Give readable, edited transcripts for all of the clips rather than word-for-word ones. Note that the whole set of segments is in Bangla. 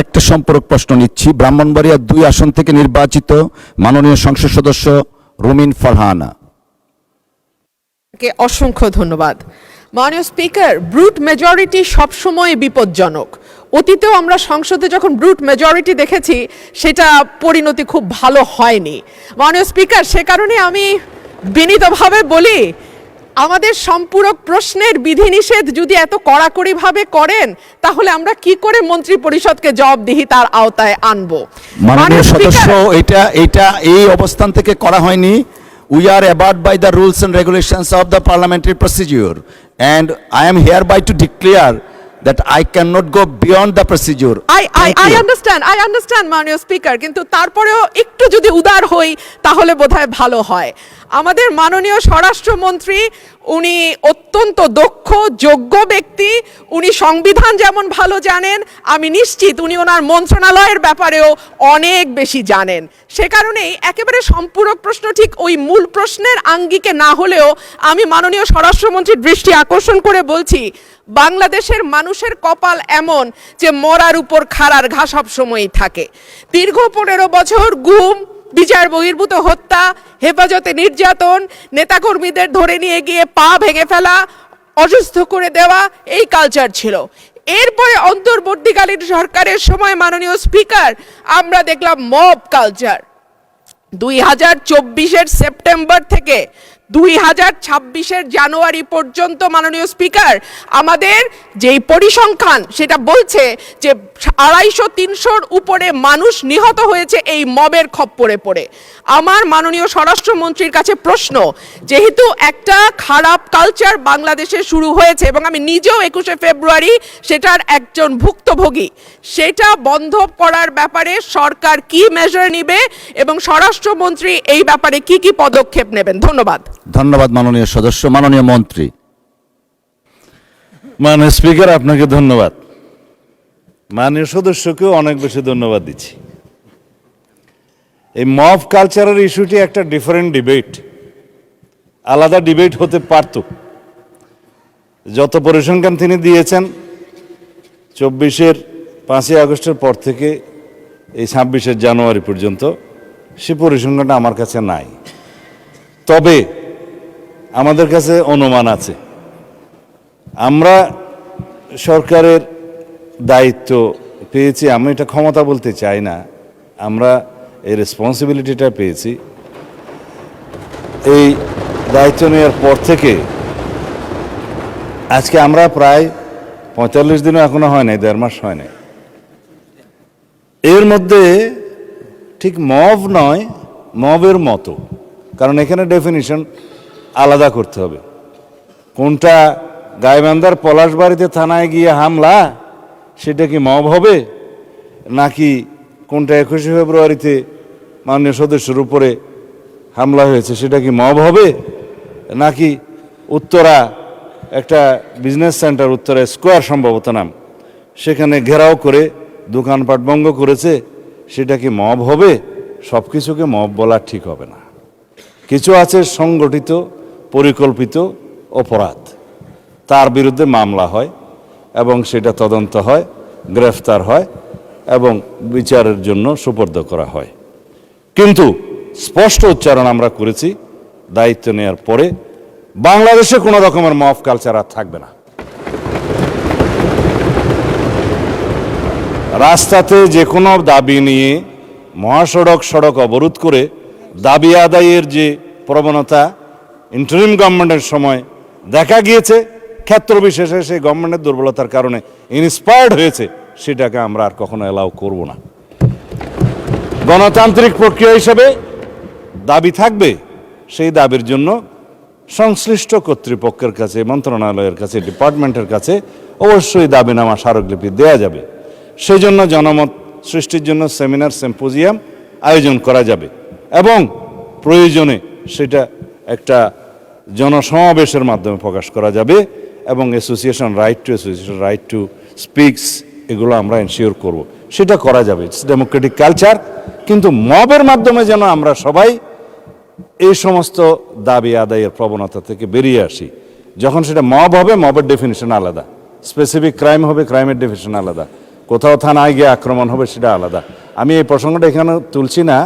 একটা সম্পর্ক প্রশ্ন নিচ্ছি। ব্রাহ্মণবাড়িয়া 2 আসন থেকে নির্বাচিত মাননীয় সংসদ সদস্য রুমিন ফারহানা। অসংখ্য ধন্যবাদ। মাননীয় স্পিকার, ব্রুট মেজরিটি সবসময় বিপজ্জনক। অতীতেও আমরা সংসদে যখন ব্রুট মেজরিটি দেখেছি সেটা পরিণতি খুব ভালো হয়নি। মাননীয় স্পিকার, সে কারণে আমি বিনীতভাবে বলি, আমাদের সম্পূরক প্রশ্নের বিধিনিষেধ যদি এত কড়াকড়িভাবে করেন তাহলে আমরা কি করে মন্ত্রী পরিষদকে জবাবদিহিতার আওতায় আনবো? মাননীয় সদস্য, এটা এই অবস্থান থেকে করা হয়নি। We are abide by the rules and regulations of the parliamentary procedure, and I am hereby to declare that I cannot go beyond the procedure. I understand মাননীয় স্পিকার, কিন্তু তারপরেও একটু যদি উদার হই তাহলে বোধহয় ভালো হয়। আমাদের মাননীয় স্বরাষ্ট্রমন্ত্রী, উনি অত্যন্ত দক্ষ যোগ্য ব্যক্তি। উনি সংবিধান যেমন ভালো জানেন, আমি নিশ্চিত উনি ওনার মন্ত্রণালয়ের ব্যাপারেও অনেক বেশি জানেন। সে কারণেই একেবারে সম্পূরক প্রশ্ন ঠিক ওই মূল প্রশ্নের আঙ্গিকে না হলেও আমি মাননীয় স্বরাষ্ট্রমন্ত্রীর দৃষ্টি আকর্ষণ করে বলছি, বাংলাদেশের মানুষের কপাল এমন যে মরার উপর খাড়ার ঘা সব সময়ই থাকে। দীর্ঘ 15 বছর গুম, বিচার বহির্ভূত হত্যা, হেফাজতে নির্যাতন, নেতাকর্মীদের ধরে নিয়ে গিয়ে পা ভেঙে ফেলা, অসুস্থ করে দেওয়া, এই কালচার ছিল। এরপরে অন্তর্বর্তীকালীন সরকারের সময় মাননীয় স্পিকার আমরা দেখলাম মব কালচার। 2024-এর সেপ্টেম্বর থেকে 2026-এর জানুয়ারি পর্যন্ত মাননীয় স্পিকার আমাদের যেই পরিসংখ্যান সেটা বলছে যে 250-300-র উপরে মানুষ নিহত হয়েছে এই মবের খপ্পরে পড়ে। আমার মাননীয় স্বরাষ্ট্রমন্ত্রীর কাছে প্রশ্ন, যেহেতু একটা খারাপ কালচার বাংলাদেশে শুরু হয়েছে এবং আমি নিজেও 21শে ফেব্রুয়ারি সেটার একজন ভুক্তভোগী, সেটা বন্ধ করার ব্যাপারে সরকার কি মেজার নেবে এবং স্বরাষ্ট্রমন্ত্রী এই ব্যাপারে কি কি পদক্ষেপ নেবেন? ধন্যবাদ। ধন্যবাদ মাননীয় সদস্য। মাননীয় মন্ত্রী। মাননীয় স্পিকার, আপনাকে ধন্যবাদ। মাননীয় সদস্যকেও অনেক বেশি ধন্যবাদ দিচ্ছি। এই মব কালচারের ইস্যুটি একটা ডিফারেন্ট ডিবেট, আলাদা ডিবেট হতে পারত। যত পরিসংখ্যান তিনি দিয়েছেন 24-এর 5ই আগস্টের পর থেকে এই 26-এর জানুয়ারি পর্যন্ত, সে পরিসংখ্যানটা আমার কাছে নাই। তবে আমাদের কাছে অনুমান আছে। আমরা সরকারের দায়িত্ব পেয়েছি, আমি এটা ক্ষমতা বলতে চাই না, আমরা এই রেসপন্সিবিলিটিটা পেয়েছি। এই দায়িত্ব নেওয়ার পর থেকে আজকে আমরা প্রায় 45 দিনও এখনো হয় নাই, 1.5 মাস হয় নাই। এর মধ্যে ঠিক মব নয়, মবের মতো, কারণ এখানে ডেফিনিশন আলাদা করতে হবে। কোনটা গাইবান্ধার পলাশবাড়িতে থানায় গিয়ে হামলা, সেটা কি মব হবে? নাকি কোনটা 21শে ফেব্রুয়ারিতে মাননীয় সদস্যের উপরে হামলা হয়েছে সেটা কি মব হবে? নাকি উত্তরা একটা বিজনেস সেন্টার, উত্তরা স্কোয়ার সম্ভবত নাম, সেখানে ঘেরাও করে দোকানপাট ভঙ্গ করেছে, সেটা কি মব হবে? সব কিছুকে মব বলা ঠিক হবে না। কিছু আছে সংগঠিত পরিকল্পিত অপরাধ, তার বিরুদ্ধে মামলা হয় এবং সেটা তদন্ত হয়, গ্রেফতার হয় এবং বিচারের জন্য সুপর্দ করা হয়। কিন্তু স্পষ্ট উচ্চারণ আমরা করেছি দায়িত্ব নেওয়ার পরে, বাংলাদেশে কোনো রকমের মব কালচার আর থাকবে না। রাস্তাতে যে কোনো দাবি নিয়ে মহাসড়ক সড়ক অবরোধ করে দাবি আদায়ের যে প্রবণতা ইন্টারিম গভর্নমেন্টের সময় দেখা গিয়েছে, ক্ষেত্র বিশেষে সেই গভর্নমেন্টের দুর্বলতার কারণে ইন্সপায়ার্ড হয়েছে, সেটাকে আমরা আর কখনো অ্যালাউ করব না। গণতান্ত্রিক প্রক্রিয়া হিসেবে দাবি থাকবে, সেই দাবির জন্য সংশ্লিষ্ট কর্তৃপক্ষের কাছে, মন্ত্রণালয়ের কাছে, ডিপার্টমেন্টের কাছে অবশ্যই দাবিনামা স্মারকলিপি দেওয়া যাবে। সেই জন্য জনমত সৃষ্টির জন্য সেমিনার, সিম্পোজিয়াম আয়োজন করা যাবে এবং প্রয়োজনে সেটা একটা জনসমাবেশের মাধ্যমে প্রকাশ করা যাবে এবং অ্যাসোসিয়েশন রাইট টু স্পিকস, এগুলো আমরা এনশিওর করব, সেটা করা যাবে। It's Democratic culture. কিন্তু মবের মাধ্যমে যেন আমরা সবাই এই সমস্ত দাবি আদায়ের প্রবণতা থেকে বেরিয়ে আসি। যখন সেটা মব হবে, মবের ডেফিনিশন আলাদা, স্পেসিফিক ক্রাইম হবে, ক্রাইমের ডেফিনিশন আলাদা। কোথাও থানায় গিয়ে আক্রমণ হবে সেটা আলাদা। আমি এই প্রসঙ্গটা এখানে তুলছি না,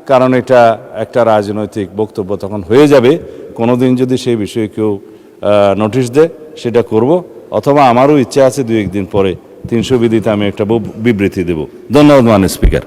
কারণ এটা একটা রাজনৈতিক বক্তব্য তখন হয়ে যাবে। কোনোদিন যদি সেই বিষয়ে কেউ নোটিশ দেয় সেটা করব, অথবা আমারও ইচ্ছা আছে 2-1 দিন পরে 300 বিধিতে আমি একটা বিবৃতি দেব। ধন্যবাদ মাননীয় স্পিকার।